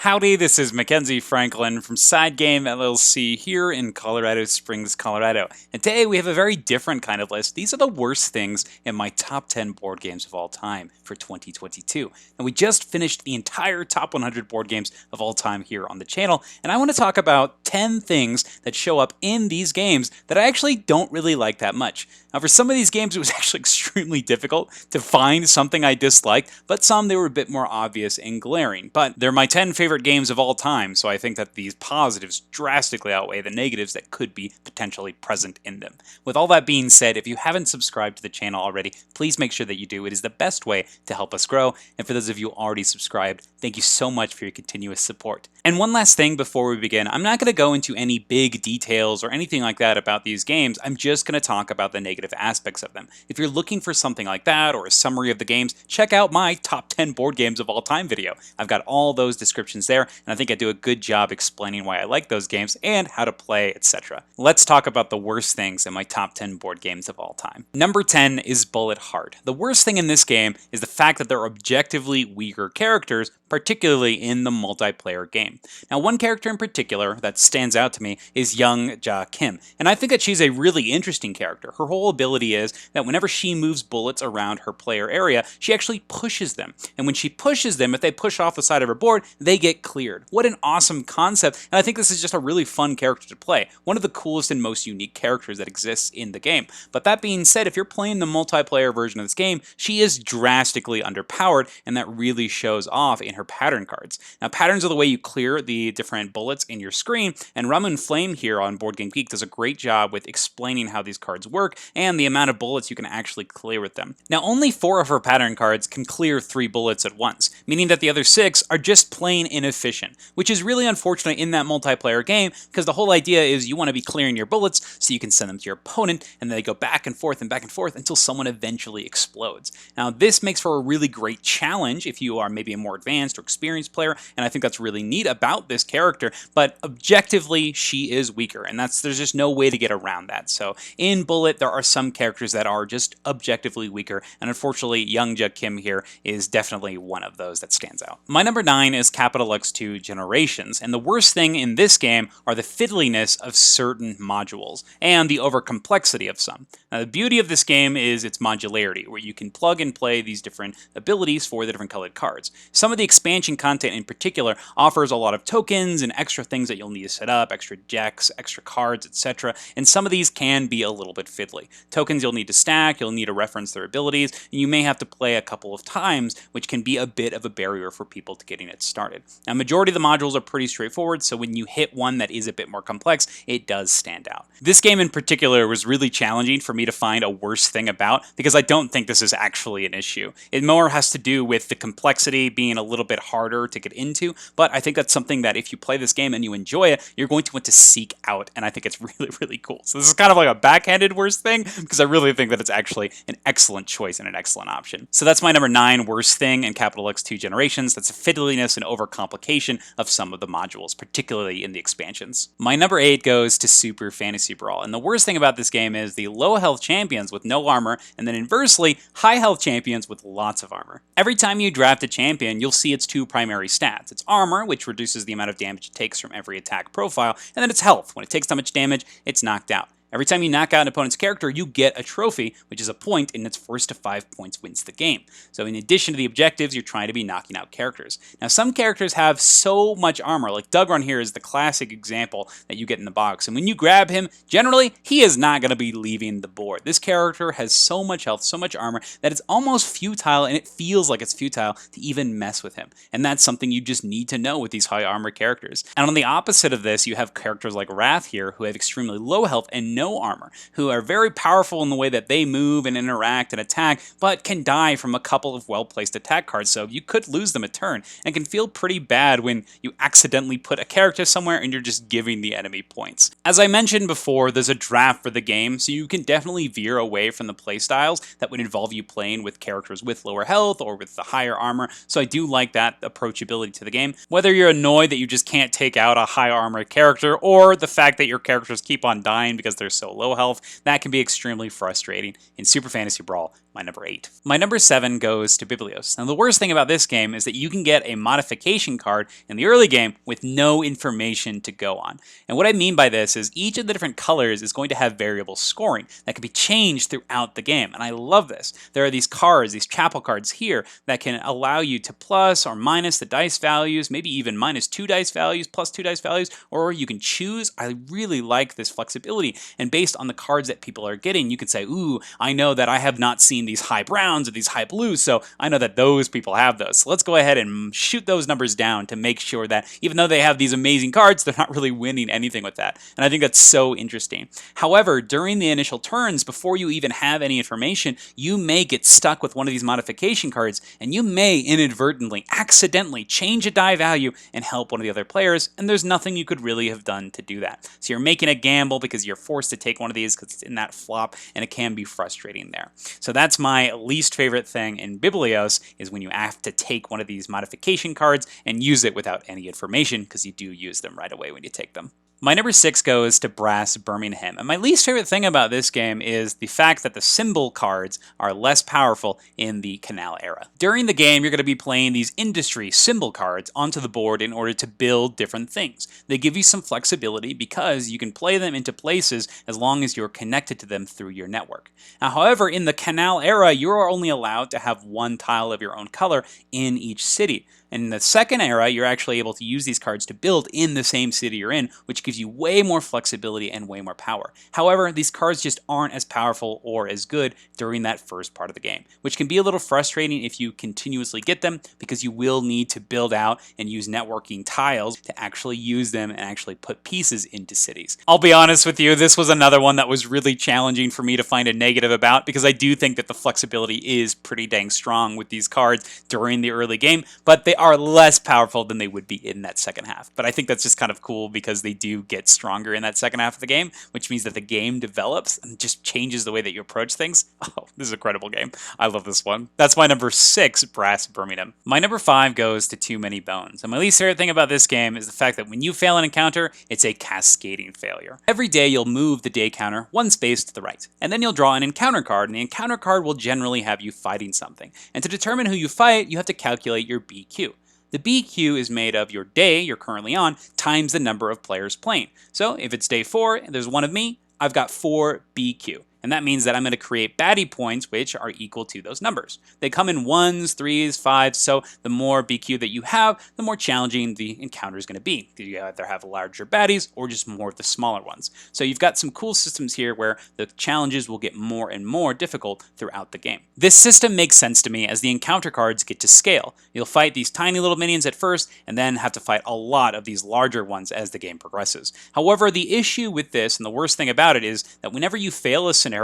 Howdy, this is Mackenzie Franklin from SideGame LLC here in Colorado Springs, Colorado. And today we have a very different kind of list. These are the worst things in my top 10 board games of all time for 2022. And we just finished the entire top 100 board games of all time here on the channel. And I want to talk about 10 things that show up in these games that I actually don't really like that much. Now, for some of these games, it was actually extremely difficult to find something I disliked, but some they were a bit more obvious and glaring. But they're my 10 favorite games of all time, so I think that these positives drastically outweigh the negatives that could be potentially present in them. With all that being said, if you haven't subscribed to the channel already, please make sure that you do. It is the best way to help us grow. And for those of you already subscribed, thank you so much for your continuous support. And one last thing before we begin, I'm not going to go into any big details or anything like that about these games. I'm just going to talk about the negative aspects of them. If you're looking for something like that or a summary of the games, check out my top 10 board games of all time video. I've got all those descriptions there, and I think I do a good job explaining why I like those games and how to play, etc. Let's talk about the worst things in my top 10 board games of all time. Number 10 is Bullet Heart. The worst thing in this game is the fact that there are objectively weaker characters, particularly in the multiplayer game. Now, one character in particular that stands out to me is Young Ja Kim, and I think that she's a really interesting character. Her whole ability is that whenever she moves bullets around her player area, she actually pushes them. And when she pushes them, if they push off the side of her board, they get cleared. What an awesome concept, and I think this is just a really fun character to play. One of the coolest and most unique characters that exists in the game. But that being said, if you're playing the multiplayer version of this game, she is drastically underpowered, and that really shows off in her pattern cards. Now, patterns are the way you clear the different bullets in your screen, and Ramun Flame here on Board Game Geek does a great job with explaining how these cards work and the amount of bullets you can actually clear with them. Now, only 4 of her pattern cards can clear 3 bullets at once, meaning that the other 6 are just plain inefficient, which is really unfortunate in that multiplayer game because the whole idea is you want to be clearing your bullets so you can send them to your opponent, and they go back and forth until someone eventually explodes. Now, this makes for a really great challenge if you are maybe a more advanced or experienced player, and I think that's really neat about this character, but objectively, she is weaker, and there's just no way to get around that. So in Bullet, there are some characters that are just objectively weaker, and unfortunately, Young Ja Kim here is definitely one of those that stands out. My number 9 is Capital X2 Generations, and the worst thing in this game are the fiddliness of certain modules, and the overcomplexity of some. Now, the beauty of this game is its modularity, where you can plug and play these different abilities for the different colored cards. Some of the expansion content in particular offers a lot of tokens and extra things that you'll need to set up, extra decks, extra cards, etc. And some of these can be a little bit fiddly. Tokens you'll need to stack, you'll need to reference their abilities, and you may have to play a couple of times, which can be a bit of a barrier for people to getting it started. Now, majority of the modules are pretty straightforward, so when you hit one that is a bit more complex, it does stand out. This game in particular was really challenging for me to find a worse thing about, because I don't think this is actually an issue. It more has to do with the complexity being a little bit harder to get into, but I think that's something that if you play this game and you enjoy it, you're going to want to seek out, and I think it's really, really cool. So this is kind of like a backhanded worst thing, because I really think that it's actually an excellent choice and an excellent option. So that's my number 9 worst thing in Capital X2 Generations. That's the fiddliness and overcomplication of some of the modules, particularly in the expansions. My number 8 goes to Super Fantasy Brawl, and the worst thing about this game is the low health champions with no armor, and then inversely, high health champions with lots of armor. Every time you draft a champion, you'll see its 2 primary stats. It's armor, which reduces the amount of damage it takes from every attack profile, and then it's health. When it takes that much damage, it's knocked out. Every time you knock out an opponent's character, you get a trophy, which is a point, and its first to 5 points wins the game. So in addition to the objectives, you're trying to be knocking out characters. Now, some characters have so much armor, like Dougrun here is the classic example that you get in the box, and when you grab him, generally, he is not going to be leaving the board. This character has so much health, so much armor, that it's almost futile, and it feels like it's futile to even mess with him. And that's something you just need to know with these high armor characters. And on the opposite of this, you have characters like Wrath here, who have extremely low health and no armor, who are very powerful in the way that they move and interact and attack, but can die from a couple of well-placed attack cards, so you could lose them a turn, and can feel pretty bad when you accidentally put a character somewhere and you're just giving the enemy points. As I mentioned before, there's a draft for the game, so you can definitely veer away from the playstyles that would involve you playing with characters with lower health or with the higher armor, so I do like that approachability to the game. Whether you're annoyed that you just can't take out a high armor character, or the fact that your characters keep on dying because they're they're so low health. That can be extremely frustrating in Super Fantasy Brawl, my number 8. My number 7 goes to Biblios. Now, the worst thing about this game is that you can get a modification card in the early game with no information to go on. And what I mean by this is each of the different colors is going to have variable scoring that can be changed throughout the game. And I love this. There are these cards, these chapel cards here, that can allow you to plus or minus the dice values, maybe even minus 2 dice values, plus 2 dice values, or you can choose. I really like this flexibility. And based on the cards that people are getting, you can say, ooh, I know that I have not seen these high browns or these high blues, so I know that those people have those. So let's go ahead and shoot those numbers down to make sure that even though they have these amazing cards, they're not really winning anything with that. And I think that's so interesting. However, during the initial turns, before you even have any information, you may get stuck with one of these modification cards, and you may inadvertently, accidentally change a die value and help one of the other players, and there's nothing you could really have done to do that. So you're making a gamble because you're forced to take one of these because it's in that flop, and it can be frustrating there. So that's my least favorite thing in Biblios, is when you have to take one of these modification cards and use it without any information, because you do use them right away when you take them. My number 6 goes to Brass Birmingham, and my least favorite thing about this game is the fact that the symbol cards are less powerful in the Canal era. During the game, you're going to be playing these industry symbol cards onto the board in order to build different things. They give you some flexibility because you can play them into places as long as you're connected to them through your network. Now, however, in the Canal era, you are only allowed to have one tile of your own color in each city. In the second era, you're actually able to use these cards to build in the same city you're in, which gives you way more flexibility and way more power. However, these cards just aren't as powerful or as good during that first part of the game, which can be a little frustrating if you continuously get them, because you will need to build out and use networking tiles to actually use them and actually put pieces into cities. I'll be honest with you, this was another one that was really challenging for me to find a negative about, because I do think that the flexibility is pretty dang strong with these cards during the early game, but they are less powerful than they would be in that second half. But I think that's just kind of cool because they do get stronger in that second half of the game, which means that the game develops and just changes the way that you approach things. Oh, this is an incredible game. I love this one. That's my number 6, Brass Birmingham. My number 5 goes to Too Many Bones. And my least favorite thing about this game is the fact that when you fail an encounter, it's a cascading failure. Every day you'll move the day counter one space to the right, and then you'll draw an encounter card, and the encounter card will generally have you fighting something. And to determine who you fight, you have to calculate your BQ. The BQ is made of your day you're currently on times the number of players playing. So if it's day 4 and there's one of me, I've got 4 BQ. And that means that I'm going to create baddie points, which are equal to those numbers. They come in 1s, 3s, 5s, so the more BQ that you have, the more challenging the encounter is going to be. You either have larger baddies or just more of the smaller ones. So you've got some cool systems here where the challenges will get more and more difficult throughout the game. This system makes sense to me as the encounter cards get to scale. You'll fight these tiny little minions at first, and then have to fight a lot of these larger ones as the game progresses. However, the issue with this, and the worst thing about it, is that whenever you fail a scenario,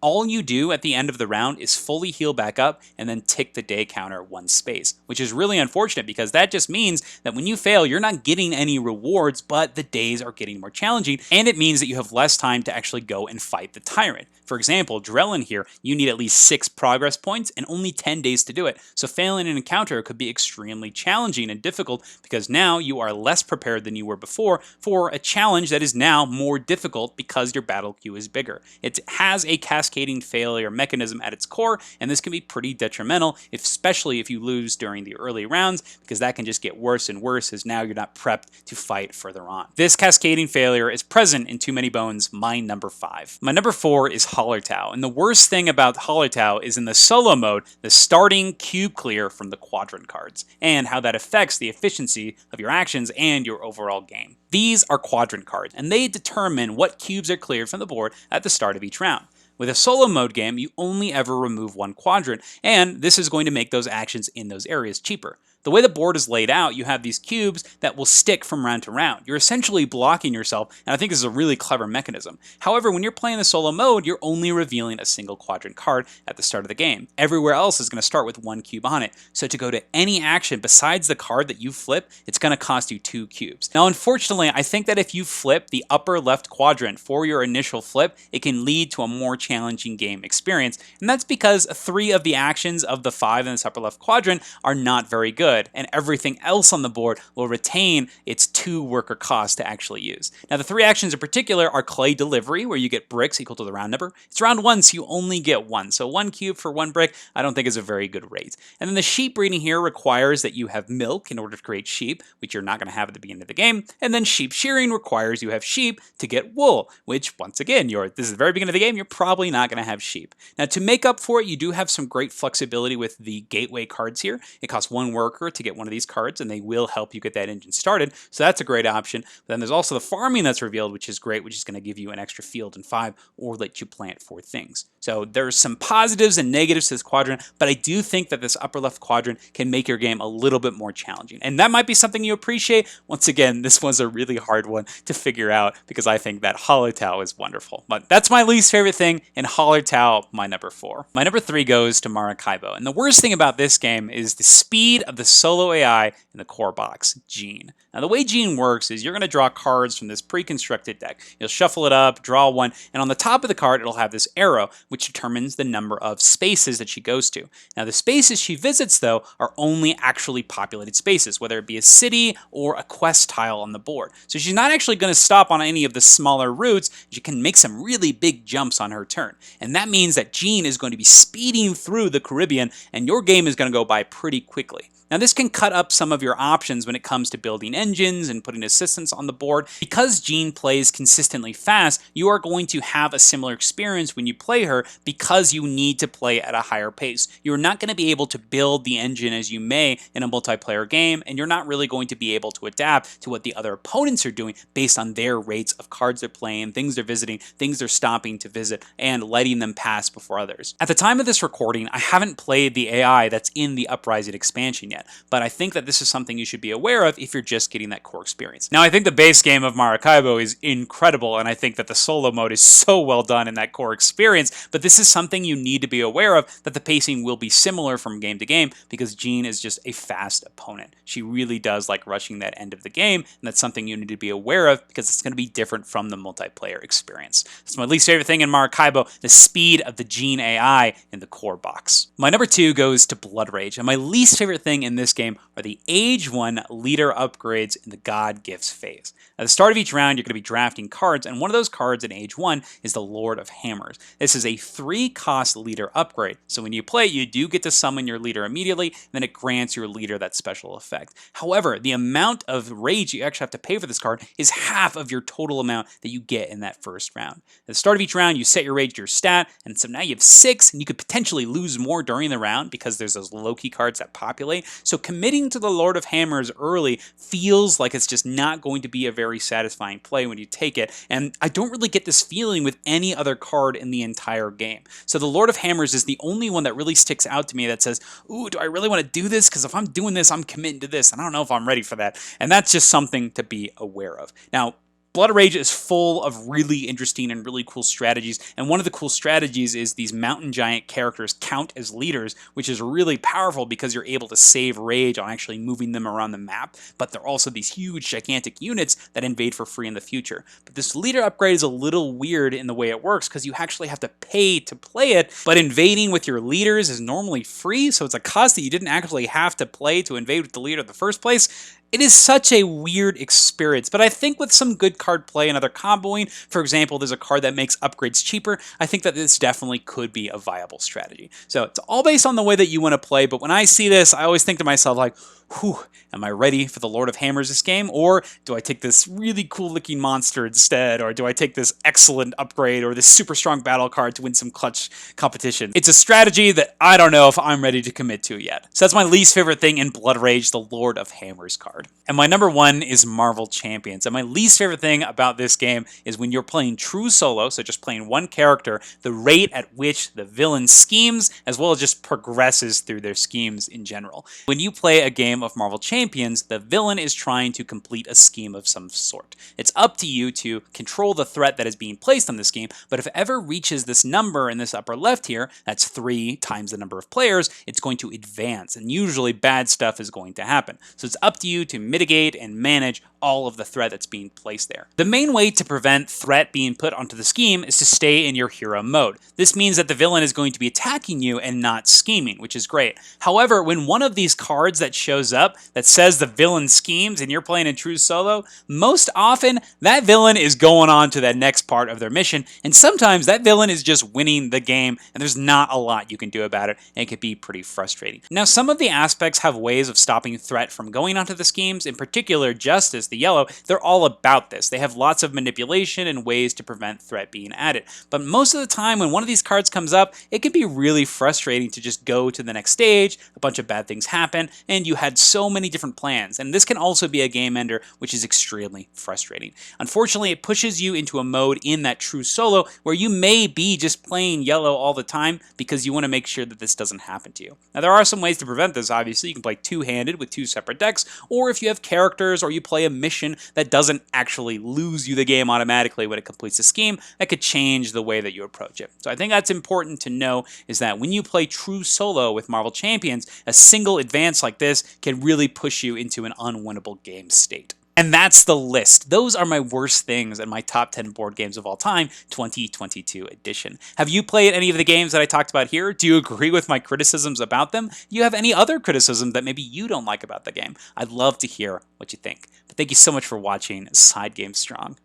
all you do at the end of the round is fully heal back up and then tick the day counter one space, which is really unfortunate because that just means that when you fail, you're not getting any rewards, but the days are getting more challenging, and it means that you have less time to actually go and fight the tyrant. For example, Drellin here, you need at least 6 progress points and only 10 days to do it, so failing an encounter could be extremely challenging and difficult because now you are less prepared than you were before for a challenge that is now more difficult because your battle queue is bigger. It has a cascading failure mechanism at its core, and this can be pretty detrimental, especially if you lose during the early rounds, because that can just get worse and worse as now you're not prepped to fight further on. This cascading failure is present in Too Many Bones, my number 5. My number 4 is Hallertau, and the worst thing about Hallertau is in the solo mode, the starting cube clear from the Quadrant cards, and how that affects the efficiency of your actions and your overall game. These are Quadrant cards, and they determine what cubes are cleared from the board at the start of each round. With a solo mode game, you only ever remove one quadrant, and this is going to make those actions in those areas cheaper. The way the board is laid out, you have these cubes that will stick from round to round. You're essentially blocking yourself, and I think this is a really clever mechanism. However, when you're playing the solo mode, you're only revealing a single quadrant card at the start of the game. Everywhere else is going to start with 1 cube on it, so to go to any action besides the card that you flip, it's going to cost you 2 cubes. Now, unfortunately, I think that if you flip the upper left quadrant for your initial flip, it can lead to a more challenging game experience, and that's because 3 of the actions of the 5 in this upper left quadrant are not very good. good, and everything else on the board will retain its 2 worker cost to actually use. Now, the 3 actions in particular are clay delivery, where you get bricks equal to the round number. It's round 1, so you only get 1. So 1 cube for 1 brick, I don't think is a very good rate. And then the sheep breeding here requires that you have milk in order to create sheep, which you're not going to have at the beginning of the game. And then sheep shearing requires you have sheep to get wool, which once again, this is the very beginning of the game, you're probably not going to have sheep. Now, to make up for it, you do have some great flexibility with the gateway cards here. It costs 1 worker to get one of these cards, and they will help you get that engine started. So that's a great option. But then there's also the farming that's revealed, which is great, which is going to give you an extra field in 5 or let you plant 4 things. So there's some positives and negatives to this quadrant, but I do think that this upper left quadrant can make your game a little bit more challenging. And that might be something you appreciate. Once again, this one's a really hard one to figure out because I think that Hallertau is wonderful. But that's my least favorite thing, and Hallertau, my number 4. My number 3 goes to Maracaibo. And the worst thing about this game is the speed of the solo AI in the core box, Gene. Now, the way Gene works is you're going to draw cards from this pre-constructed deck. You'll shuffle it up, draw one, and on the top of the card, it'll have this arrow, which determines the number of spaces that she goes to. Now, the spaces she visits, though, are only actually populated spaces, whether it be a city or a quest tile on the board. So she's not actually going to stop on any of the smaller routes. She can make some really big jumps on her turn. And that means that Gene is going to be speeding through the Caribbean, and your game is going to go by pretty quickly. Now, this can cut up some of your options when it comes to building engines and putting assistants on the board. Because Gene plays consistently fast, you are going to have a similar experience when you play her because you need to play at a higher pace. You're not going to be able to build the engine as you may in a multiplayer game, and you're not really going to be able to adapt to what the other opponents are doing based on their rates of cards they're playing, things they're visiting, things they're stopping to visit, and letting them pass before others. At the time of this recording, I haven't played the AI that's in the Uprising expansion yet, but I think that this is something you should be aware of if you're just getting that core experience. Now, I think the base game of Maracaibo is incredible, and I think that the solo mode is so well done in that core experience, but this is something you need to be aware of, that the pacing will be similar from game to game because Jean is just a fast opponent. She really does like rushing that end of the game, and that's something you need to be aware of because it's going to be different from the multiplayer experience. It's my least favorite thing in Maracaibo, the speed of the Jean AI in the core box. My number 2 goes to Blood Rage, and my least favorite thing in this game are the Age 1 leader upgrades in the God Gifts phase. At the start of each round, you're going to be drafting cards, and one of those cards in Age 1 is the Lord of Hammers. This is a 3-cost leader upgrade, so when you play it, you do get to summon your leader immediately, and then it grants your leader that special effect. However, the amount of rage you actually have to pay for this card is half of your total amount that you get in that first round. At the start of each round, you set your rage to your stat, and so now you have 6, and you could potentially lose more during the round because there's those low-key cards that populate. So committing to the Lord of Hammers early feels like it's just not going to be a very satisfying play when you take it, and I don't really get this feeling with any other card in the entire game. So the Lord of Hammers is the only one that really sticks out to me that says, ooh, do I really want to do this? Because if I'm doing this, I'm committing to this, and I don't know if I'm ready for that. And that's just something to be aware of. Now, Blood Rage is full of really interesting and really cool strategies, and one of the cool strategies is these mountain giant characters count as leaders, which is really powerful because you're able to save rage on actually moving them around the map, but they're also these huge gigantic units that invade for free in the future. But this leader upgrade is a little weird in the way it works because you actually have to pay to play it, but invading with your leaders is normally free, so it's a cost that you didn't actually have to play to invade with the leader in the first place. It is such a weird experience, but I think with some good card play and other comboing, for example, there's a card that makes upgrades cheaper, I think that this definitely could be a viable strategy. So it's all based on the way that you want to play, but when I see this, I always think to myself like, whew, am I ready for the Lord of Hammers this game? Or do I take this really cool looking monster instead? Or do I take this excellent upgrade or this super strong battle card to win some clutch competition? It's a strategy that I don't know if I'm ready to commit to yet. So that's my least favorite thing in Blood Rage, the Lord of Hammers card. And my number 1 is Marvel Champions. And my least favorite thing about this game is when you're playing true solo, so just playing one character, the rate at which the villain schemes, as well as just progresses through their schemes in general. When you play a game of Marvel Champions, the villain is trying to complete a scheme of some sort. It's up to you to control the threat that is being placed on the scheme, but if it ever reaches this number in this upper left here, that's 3 times the number of players, it's going to advance, and usually bad stuff is going to happen. So it's up to you to mitigate and manage all of the threat that's being placed there. The main way to prevent threat being put onto the scheme is to stay in your hero mode. This means that the villain is going to be attacking you and not scheming, which is great. However, when one of these cards that shows shows up that says the villain schemes and you're playing in true solo, most often that villain is going on to that next part of their mission, and sometimes that villain is just winning the game and there's not a lot you can do about it, and it can be pretty frustrating. Now, some of the aspects have ways of stopping threat from going onto the schemes. In particular, Justice, the yellow, they're all about this. They have lots of manipulation and ways to prevent threat being added. But most of the time when one of these cards comes up, it can be really frustrating to just go to the next stage, a bunch of bad things happen, and you had so many different plans. And this can also be a game ender, which is extremely frustrating. Unfortunately, it pushes you into a mode in that true solo where you may be just playing yellow all the time because you want to make sure that this doesn't happen to you. Now, there are some ways to prevent this, obviously. You can play two-handed with two separate decks, or if you have characters or you play a mission that doesn't actually lose you the game automatically when it completes the scheme, that could change the way that you approach it. So I think that's important to know, is that when you play true solo with Marvel Champions, a single advance like this can really push you into an unwinnable game state. And that's the list. Those are my worst things in my top 10 board games of all time, 2022 edition. Have you played any of the games that I talked about here? Do you agree with my criticisms about them? Do you have any other criticism that maybe you don't like about the game? I'd love to hear what you think. But thank you so much for watching SideGame Strong.